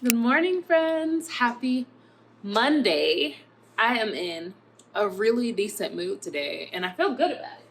Good morning, friends. Happy Monday. I am in a really decent mood today, and I feel good about it.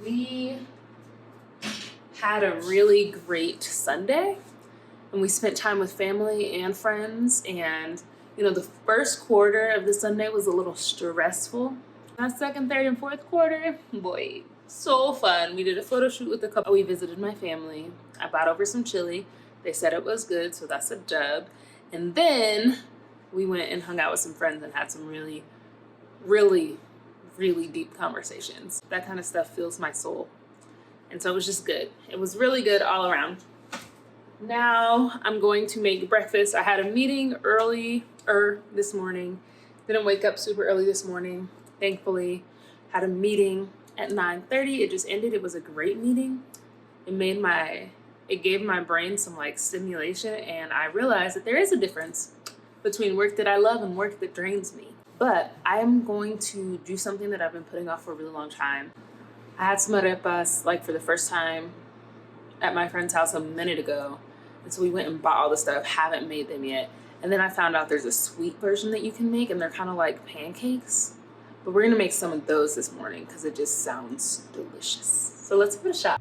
We had a really great Sunday, and we spent time with family and friends. And the first quarter of the Sunday was a little stressful. That second, third, and fourth quarter, boy, so fun. We did a photo shoot with a couple. We visited my family. I bought over some chili. They said it was good, so that's a dub. And then we went and hung out with some friends and had some really, really, really deep conversations. That kind of stuff fills my soul. And so it was just good. It was really good all around. Now I'm going to make breakfast. I had a meeting earlier this morning. Didn't wake up super early this morning, thankfully. Had a meeting at 9:30. It just ended. It was a great meeting. It gave my brain some stimulation, and I realized that there is a difference between work that I love and work that drains me. But I am going to do something that I've been putting off for a really long time. I had some arepas for the first time at my friend's house a minute ago. And so we went and bought all the stuff, haven't made them yet. And then I found out there's a sweet version that you can make, and they're kind of like pancakes. But we're gonna make some of those this morning because it just sounds delicious. So let's give it a shot.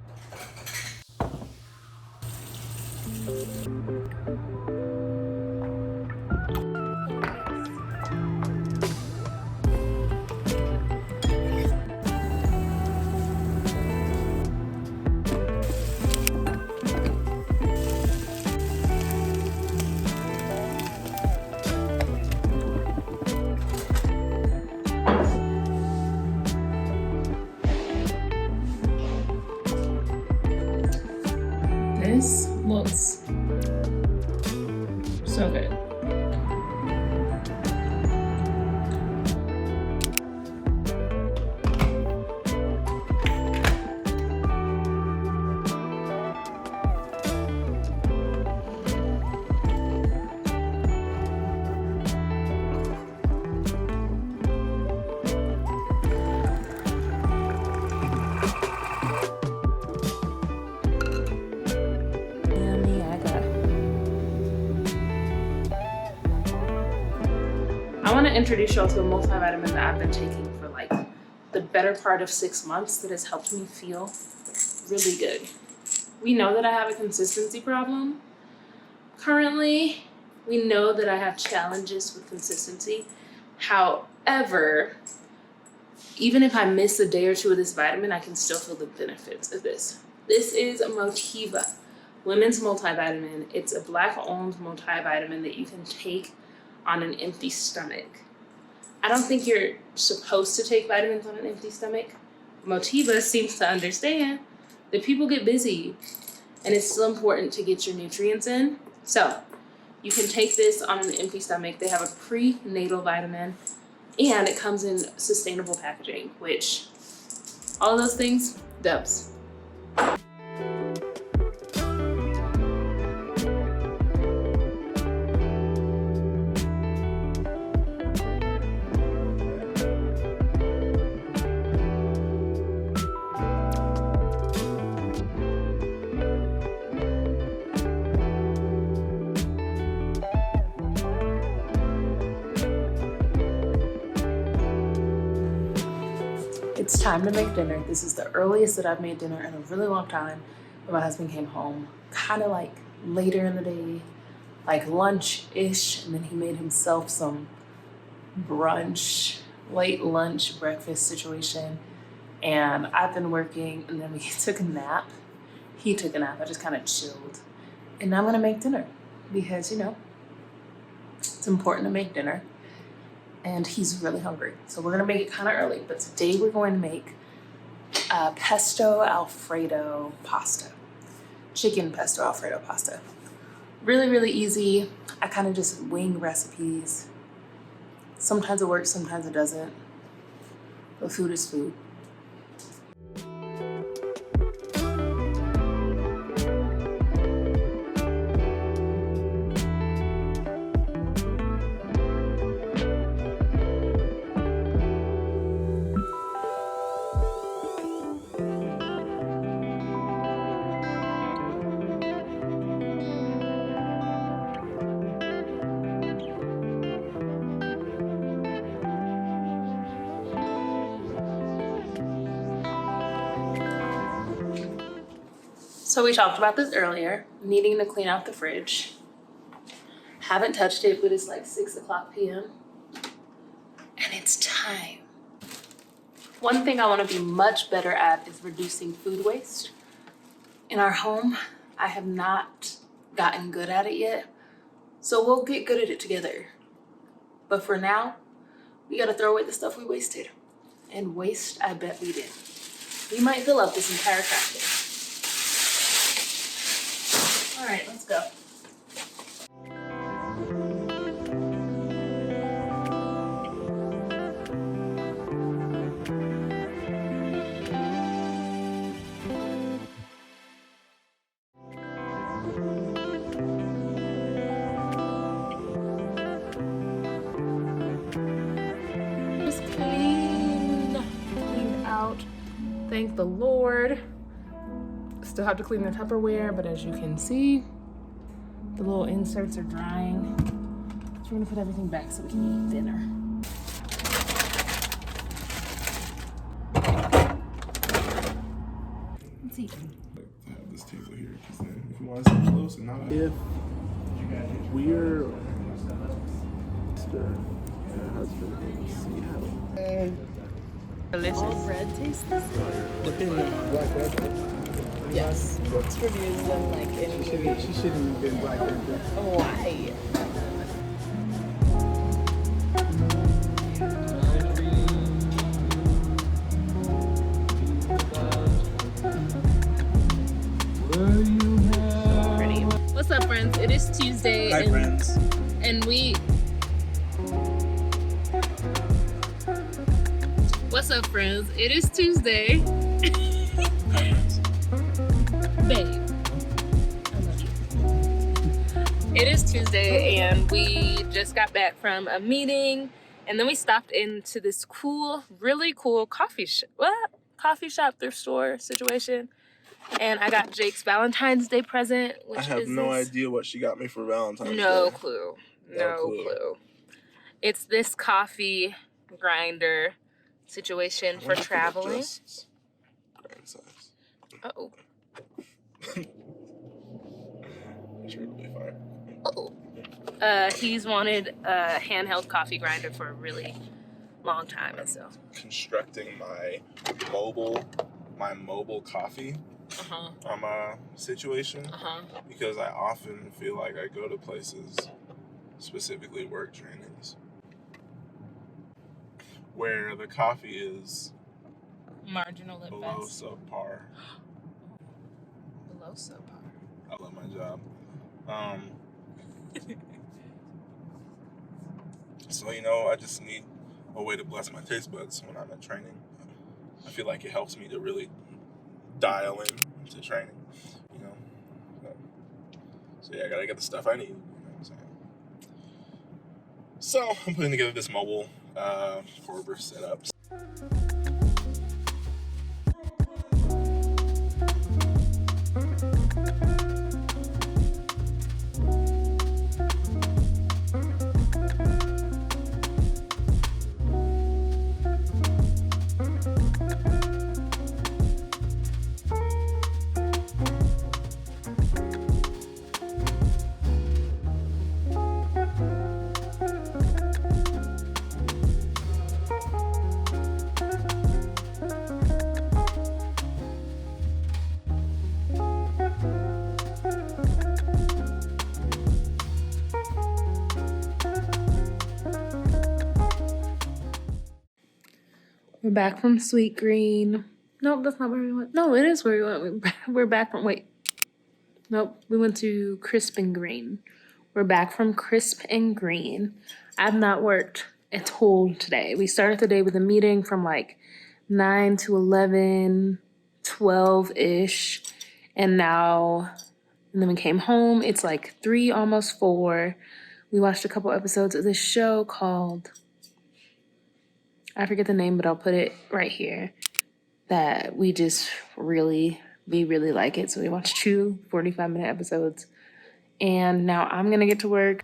This looks so good. I want to introduce y'all to a multivitamin that I've been taking for the better part of 6 months that has helped me feel really good. We know that I have a consistency problem. Currently, we know that I have challenges with consistency. However, even if I miss a day or two of this vitamin, I can still feel the benefits of this. This is a Motiva women's multivitamin. It's a Black-owned multivitamin that you can take on an empty stomach. I don't think you're supposed to take vitamins on an empty stomach. Motiva seems to understand that people get busy and it's still important to get your nutrients in. So you can take this on an empty stomach. They have a prenatal vitamin and it comes in sustainable packaging, which all of those things, dubs. It's time to make dinner. This is the earliest that I've made dinner in a really long time. When my husband came home, kind of later in the day, lunch-ish, and then he made himself some brunch, late lunch, breakfast situation. And I've been working, and then we took a nap. He took a nap. I just kind of chilled. And now I'm gonna make dinner because, it's important to make dinner. And he's really hungry. So we're gonna make it kind of early, but today we're going to make pesto Alfredo pasta. Chicken pesto Alfredo pasta. Really, really easy. I kind of just wing recipes. Sometimes it works, sometimes it doesn't. But food is food. So we talked about this earlier, needing to clean out the fridge. Haven't touched it, but it's like 6 o'clock p.m. And it's time. One thing I want to be much better at is reducing food waste. In our home, I have not gotten good at it yet. So we'll get good at it together. But for now, we gotta throw away the stuff we wasted. And waste, I bet we did. We might fill up this entire trash can. All right, let's go. Cleaned out. Thank the Lord. Still have to clean the Tupperware, but as you can see, the little inserts are drying. So we're gonna put everything back so we can eat dinner. Let's eat. I have this table here because then if you want to sit close and not if we're husband and see how Delicious. All bread tastes the same. black bread. Yes. It's reviews them like any She shouldn't have been black bread. Why? Pretty. What's up, friends? It is Tuesday. Hi, friends. And we. What's up, friends? It is Tuesday. Babe. I love you. It is Tuesday, and we just got back from a meeting, and then we stopped into this cool, really cool coffee shop, thrift store situation. And I got Jake's Valentine's Day present, which I have is no this... idea what she got me for Valentine's Day. No clue. No clue. It's this coffee grinder situation for traveling. Grand size. Uh-oh. It's really fire. Uh-oh. He's wanted a handheld coffee grinder for a really long time, and so. Constructing my mobile coffee situation because I often feel like I go to places, specifically work trainings, where the coffee is Marginal at below best. subpar. Below subpar. I love my job. So, I just need a way to bless my taste buds when I'm at training. I feel like it helps me to really dial in to training, So yeah, I gotta get the stuff I need, you know what I'm saying? So, I'm putting together this mobile Korber setup. We're back from Sweet Green. Nope, that's not where we went. No, it is where we went. We're back from, wait. Nope, we went to Crisp and Green. We're back from Crisp and Green. I've not worked at all today. We started the day with a meeting from like 9 to 11, 12-ish. And then we came home. It's like 3, almost 4. We watched a couple episodes of this show called... I forget the name, but I'll put it right here, that we really like it. So we watched 2 45-minute episodes. And now I'm gonna get to work.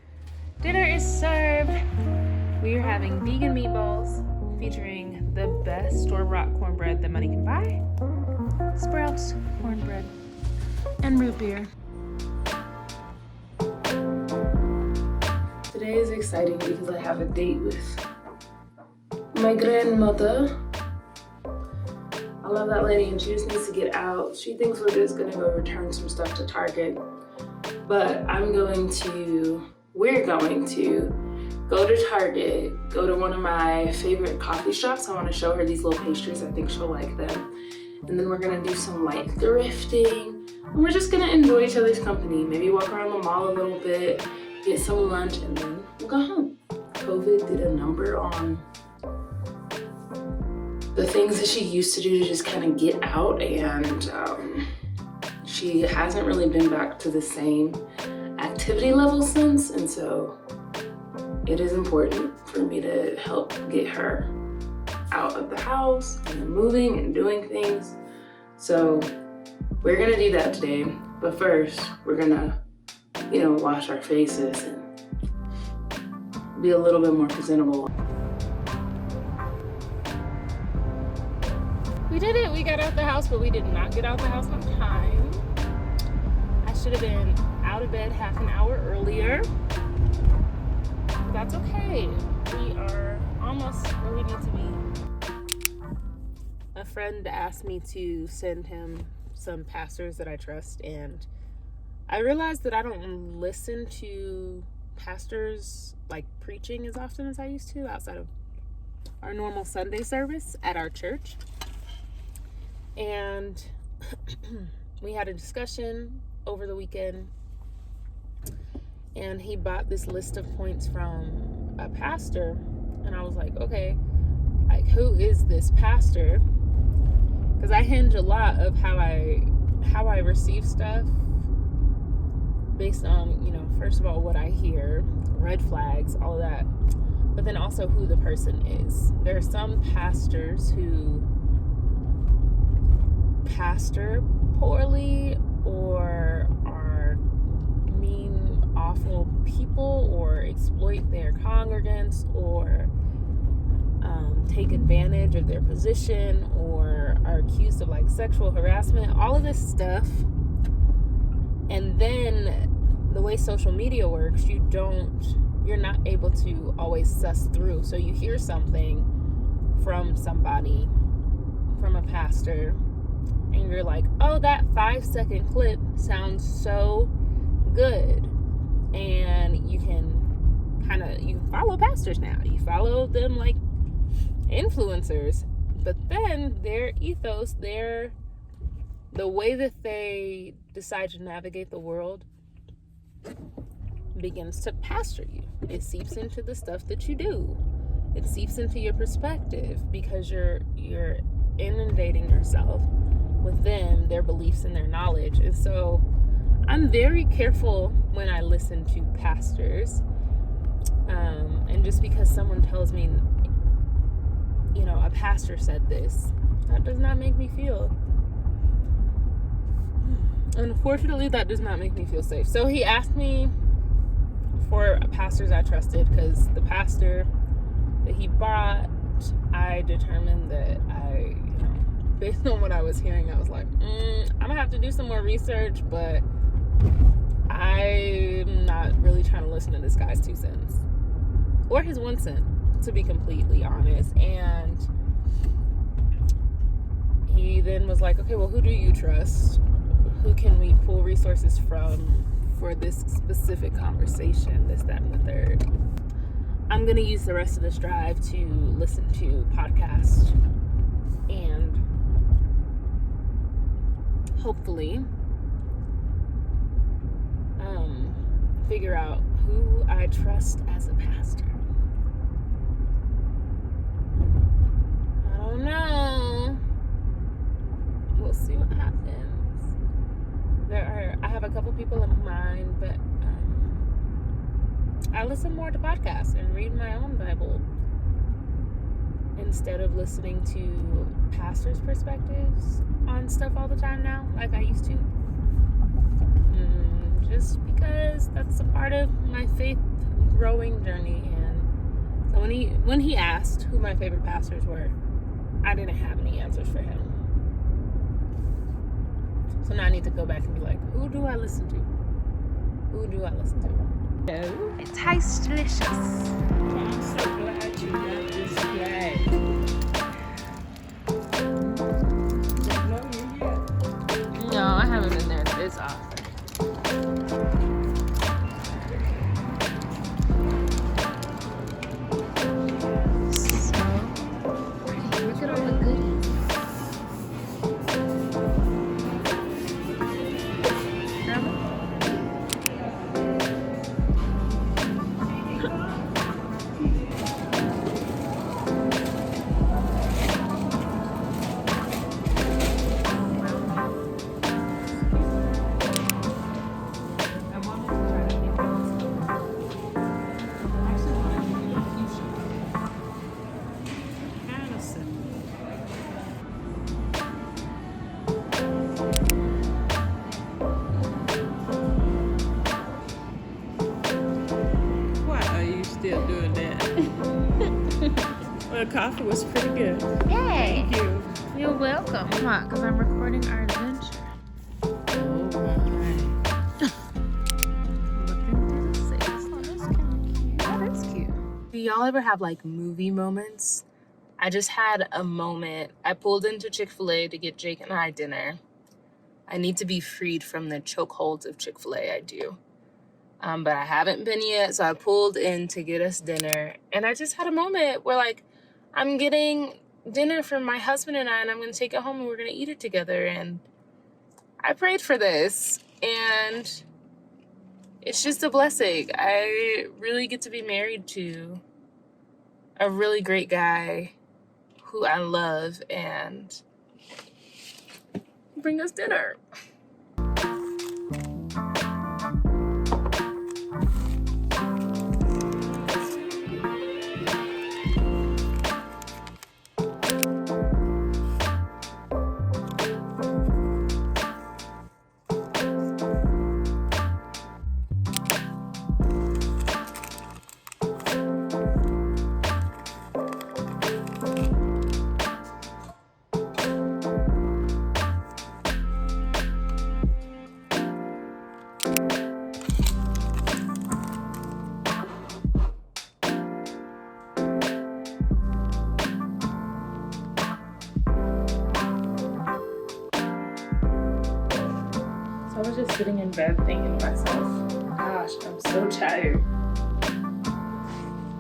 Dinner is served. We are having vegan meatballs featuring the best store-bought cornbread that money can buy. Sprouts cornbread. and root beer. Today is exciting because I have a date with my grandmother. I love that lady and she just needs to get out. She thinks we're just gonna go return some stuff to Target. But we're going to go to Target, go to one of my favorite coffee shops. I wanna show her these little pastries. I think she'll like them. And then we're gonna do some light thrifting. And we're just gonna enjoy each other's company. Maybe walk around the mall a little bit, get some lunch, and then we'll go home. COVID did a number on the things that she used to do to just kind of get out, and she hasn't really been back to the same activity level since, and so it is important for me to help get her out of the house and moving and doing things. So we're gonna do that today, but first we're gonna, wash our faces and be a little bit more presentable. We did it. We got out the house, but we did not get out the house on time. I should have been out of bed half an hour earlier. But that's okay. We are almost where we need to be. A friend asked me to send him some pastors that I trust, and I realized that I don't listen to pastors like preaching as often as I used to outside of our normal Sunday service at our church. And we had a discussion over the weekend, and he bought this list of points from a pastor, and I was like, okay, like, who is this pastor? Because I hinge a lot of how I receive stuff based on, first of all, what I hear, red flags, all of that, but then also who the person is. There are some pastors who pastor poorly or are mean, awful people or exploit their congregants or take advantage of their position or are accused of like sexual harassment, all of this stuff. And then the way social media works, you're not able to always suss through. So you hear something from somebody, from a pastor, and you're like, oh, that 5-second clip sounds so good. And you can follow pastors now. You follow them like influencers. But then their ethos, the way that they decide to navigate the world begins to pastor you. It seeps into the stuff that you do. It seeps into your perspective because you're inundating yourself with them, their beliefs and their knowledge. And so I'm very careful when I listen to pastors. And just because someone tells me, a pastor said this, that does not make me feel. Unfortunately, that does not make me feel safe. So he asked me for pastors I trusted, because the pastor that he brought, I determined that based on what I was hearing, I was like, I'm gonna have to do some more research, but I'm not really trying to listen to this guy's 2 cents or his 1 cent, to be completely honest. And he then was like, okay, well, who do you trust? Who can we pull resources from for this specific conversation, this, that, and the third? I'm gonna use the rest of this drive to listen to podcasts and hopefully figure out who I trust as a pastor. I don't know. We'll see what happens. I have a couple people in mind, but I listen more to podcasts and read my own Bible instead of listening to pastors' perspectives on stuff all the time now, like I used to. Just because that's a part of my faith growing journey. And so when he asked who my favorite pastors were, I didn't have any answers for him. So now I need to go back and be like, who do I listen to? Who do I listen to? No. It tastes delicious. I'm so glad you got this flag. Don't know you yet. No, I haven't been there this often. Look at all the goodies. I wanted to try to make this. I actually wanted to do a fuchsia. Kind of simple. Why are you still doing that? Well, the coffee was pretty good. Yay! Thank you. You're welcome. Come on, because I'm recording our adventure. Oh my. Looking through the six. Oh, that's kind of cute. Oh, that's cute. Do y'all ever have like movie moments? I just had a moment. I pulled into Chick-fil-A to get Jake and I dinner. I need to be freed from the chokeholds of Chick-fil-A, I do. But I haven't been yet, so I pulled in to get us dinner. And I just had a moment where like, I'm getting dinner for my husband and I'm going to take it home and we're going to eat it together. And I prayed for this, and it's just a blessing. I really get to be married to a really great guy who I love and bring us dinner. I was just sitting in bed thinking to myself, gosh, I'm so tired.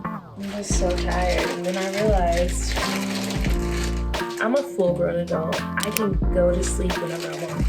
I'm just so tired. And then I realized I'm a full grown adult. I can go to sleep whenever I want.